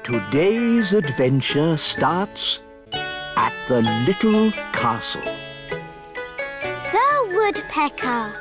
Today's adventure starts at the little castle. The Woodpecker.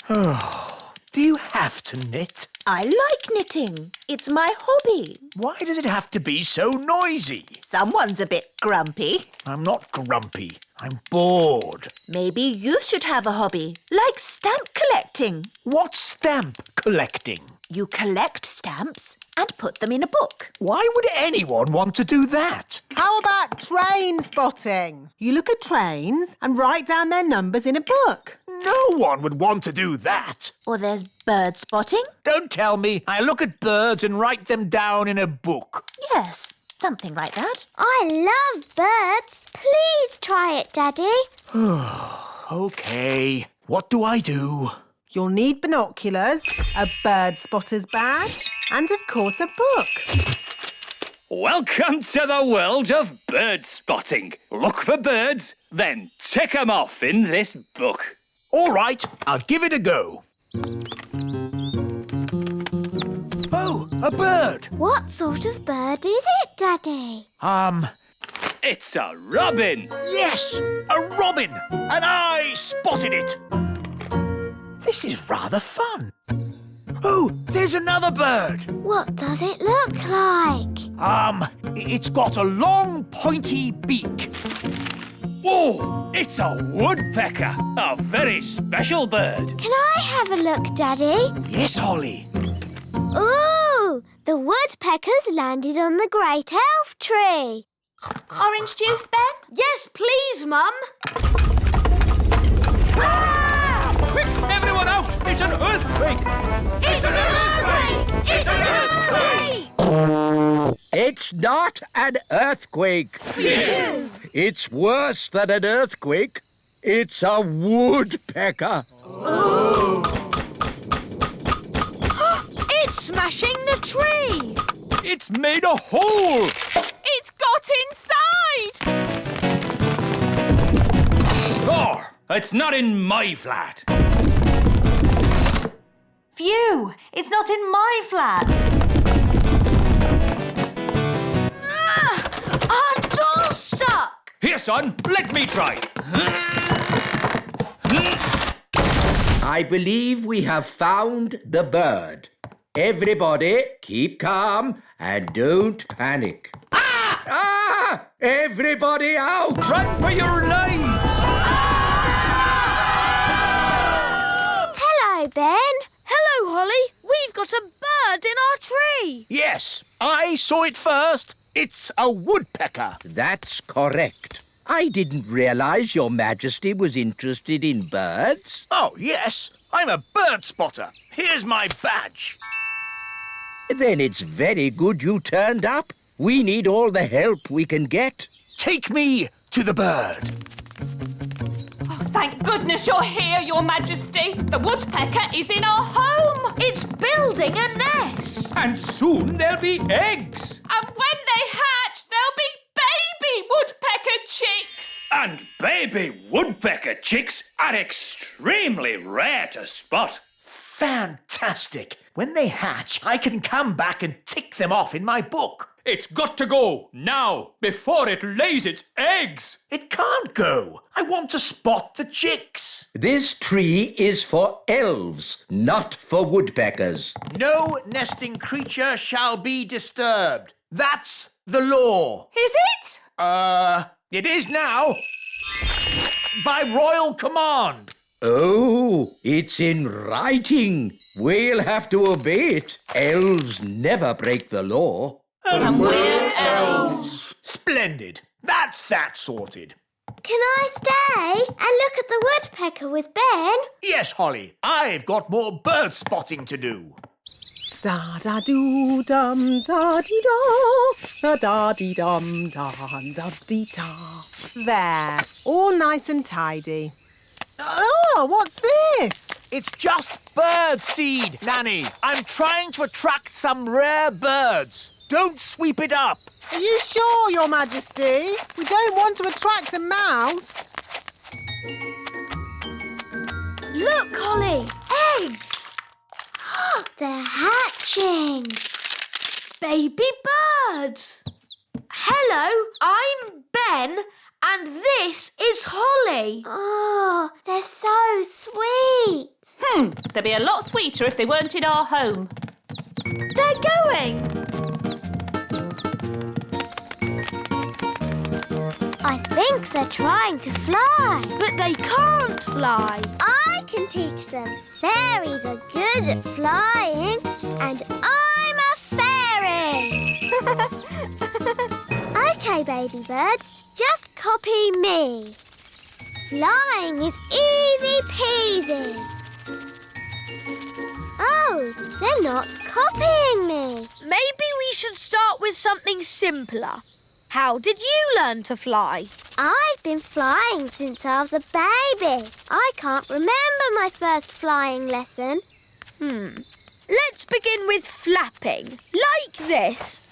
Oh, do you have to knit? I like knitting. It's my hobby. Why does it have to be so noisy? Someone's a bit grumpy. I'm not grumpy. I'm bored. Maybe you should have a hobby, like stamp collecting. What's stamp collecting? You collect stamps and put them in a book. Why would anyone want to do that? How about train spotting? You look at trains and write down their numbers in a book. No one would want to do that. Or there's bird spotting. Don't tell me I look at birds and write them down in a book. Yes, something like that. I love birds. Please try it, Daddy. OK. What do I do? You'll need binoculars, a bird spotter's badge, and of course a book. Welcome to the world of bird spotting. Look for birds, then tick 'em off in this book. All right, I'll give it a go. Oh, a bird. What sort of bird is it, Daddy? It's a robin. Yes, a robin. And I spotted it. This is rather fun. Oh, there's another bird. What does it look like? It's got a long, pointy beak. Oh, it's a woodpecker. A very special bird. Can I have a look, Daddy? Yes, Holly. Ooh, the woodpeckers landed on the great elf tree. Orange juice, Ben? Yes, please, Mum. Quick, everyone out! It's an earthquake! It's an earthquake! It's an earthquake! It's not an earthquake. Phew! It's worse than an earthquake. It's a woodpecker. It's smashing the tree! It's made a hole! It's got inside! Oh, it's not in my flat. Phew! It's not in my flat. Our door's stuck! Here, son, let me try. I believe we have found the bird. Everybody, keep calm and don't panic. Ah! Everybody out! Run for your lives! Hello, Ben. Hello, Holly. We've got a bird in our tree. Yes, I saw it first. It's a woodpecker. That's correct. I didn't realise Your Majesty was interested in birds. Oh, yes, I'm a bird spotter. Here's my badge. Then it's very good you turned up. We need all the help we can get. Take me to the bird. Oh, thank goodness you're here, Your Majesty. The woodpecker is in our home. It's building a nest. And soon there'll be eggs. And when they hatch, there'll be baby woodpecker chicks. And baby woodpecker chicks are extremely rare to spot. Fantastic. When they hatch, I can come back and tick them off in my book. It's got to go now, before it lays its eggs. It can't go. I want to spot the chicks. This tree is for elves, not for woodpeckers. No nesting creature shall be disturbed. That's the law. Is it? It is now. By royal command. Oh, it's in writing. We'll have to obey it. Elves never break the law. And we're elves. Splendid. That's that sorted. Can I stay and look at the woodpecker with Ben? Yes, Holly. I've got more bird spotting to do. Da-da-doo-dum, da-dee-da, da-da-dee-dum, da-da-dee-da. There, all nice and tidy. Oh, what's this? It's just bird seed, Nanny. I'm trying to attract some rare birds. Don't sweep it up. Are you sure, Your Majesty? We don't want to attract a mouse. Look, Holly, eggs. They're hatching. Baby birds. Hello, I'm Ben, and this is Holly. Oh, they're so sweet. They'd be a lot sweeter if they weren't in our home. They're going. I think they're trying to fly. But they can't fly. I can teach them. Fairies are good at flying, and I'm a fairy. OK, baby birds, just copy me. Flying is easy peasy. Oh, they're not copying me. Maybe we should start with something simpler. How did you learn to fly? I've been flying since I was a baby. I can't remember my first flying lesson. Let's begin with flapping, like this.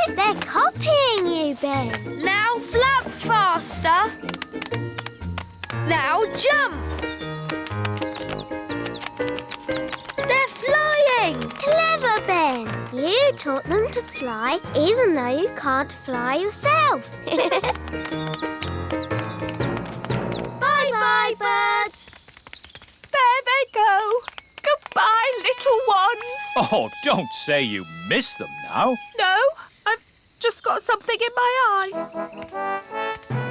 They're copying you, Ben. Now flap faster. Now jump. They're flying. Clever, Ben. You taught them to fly even though you can't fly yourself. Bye-bye, birds. There they go. Goodbye, little ones. Oh, don't say you miss them now. No, I've just got something in my eye.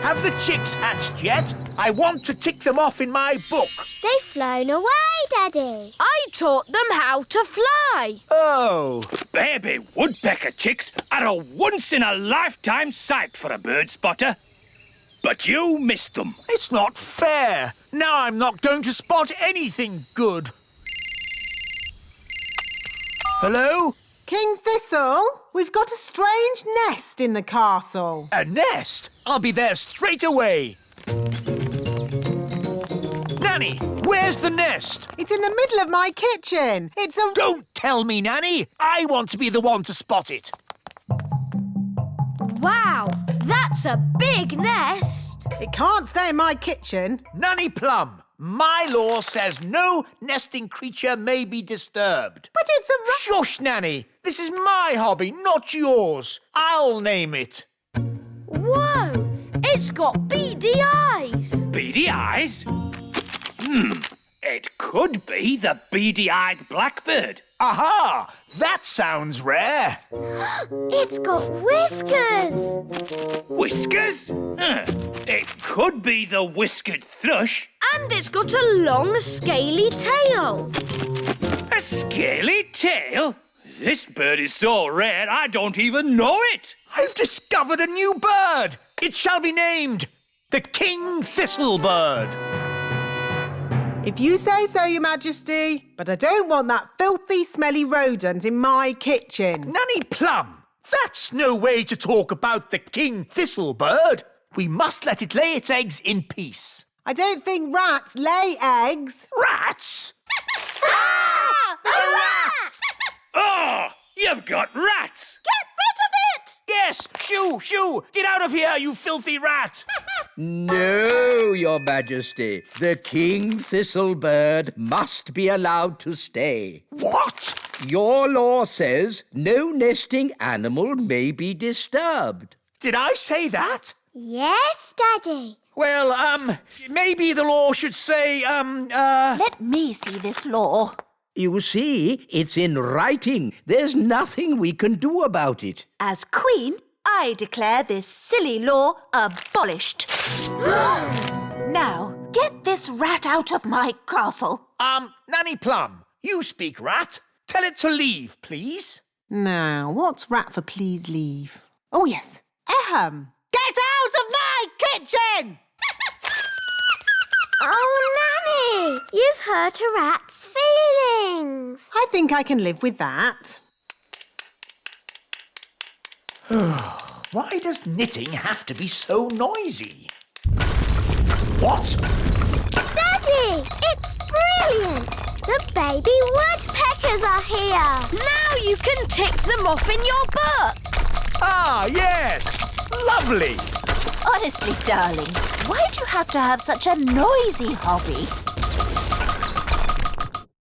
Have the chicks hatched yet? I want to tick them off in my book. They've flown away, Daddy. I taught them how to fly. Oh. Baby woodpecker chicks are a once-in-a-lifetime sight for a bird spotter. But you missed them. It's not fair. Now I'm not going to spot anything good. Hello? King Thistle, we've got a strange nest in the castle. A nest? I'll be there straight away. Nanny, where's the nest? It's in the middle of my kitchen. It's a... Don't tell me, Nanny. I want to be the one to spot it. Wow, that's a big nest. It can't stay in my kitchen. Nanny Plum, my law says no nesting creature may be disturbed. But it's a... Shush, Nanny. This is my hobby, not yours. I'll name it. Whoa, it's got beady eyes. Beady eyes? It could be the beady-eyed blackbird. Aha! That sounds rare. It's got whiskers. Whiskers? It could be the whiskered thrush. And it's got a long, scaly tail. A scaly tail? This bird is so rare I don't even know it. I've discovered a new bird. It shall be named the King Thistlebird. If you say so, Your Majesty, but I don't want that filthy, smelly rodent in my kitchen. Nanny Plum, that's no way to talk about the King Thistlebird. We must let it lay its eggs in peace. I don't think rats lay eggs. Rats? The rats! Oh, you've got rats. Yes, shoo, shoo! Get out of here, you filthy rat! No, Your Majesty. The King Thistlebird must be allowed to stay. What? Your law says no nesting animal may be disturbed. Did I say that? Yes, Daddy. Well, maybe the law should say, Let me see this law. You see, it's in writing. There's nothing we can do about it. As Queen, I declare this silly law abolished. Now, get this rat out of my castle. Nanny Plum, you speak rat. Tell it to leave, please. Now, what's rat for please leave? Oh, yes. Ahem. Get out of my kitchen! Oh, Nanny, you've hurt a rat's feelings. I think I can live with that. Why does knitting have to be so noisy? What? Daddy, it's brilliant. The baby woodpeckers are here. Now you can tick them off in your book. Ah, yes. Lovely. Honestly, darling, why do you have to have such a noisy hobby?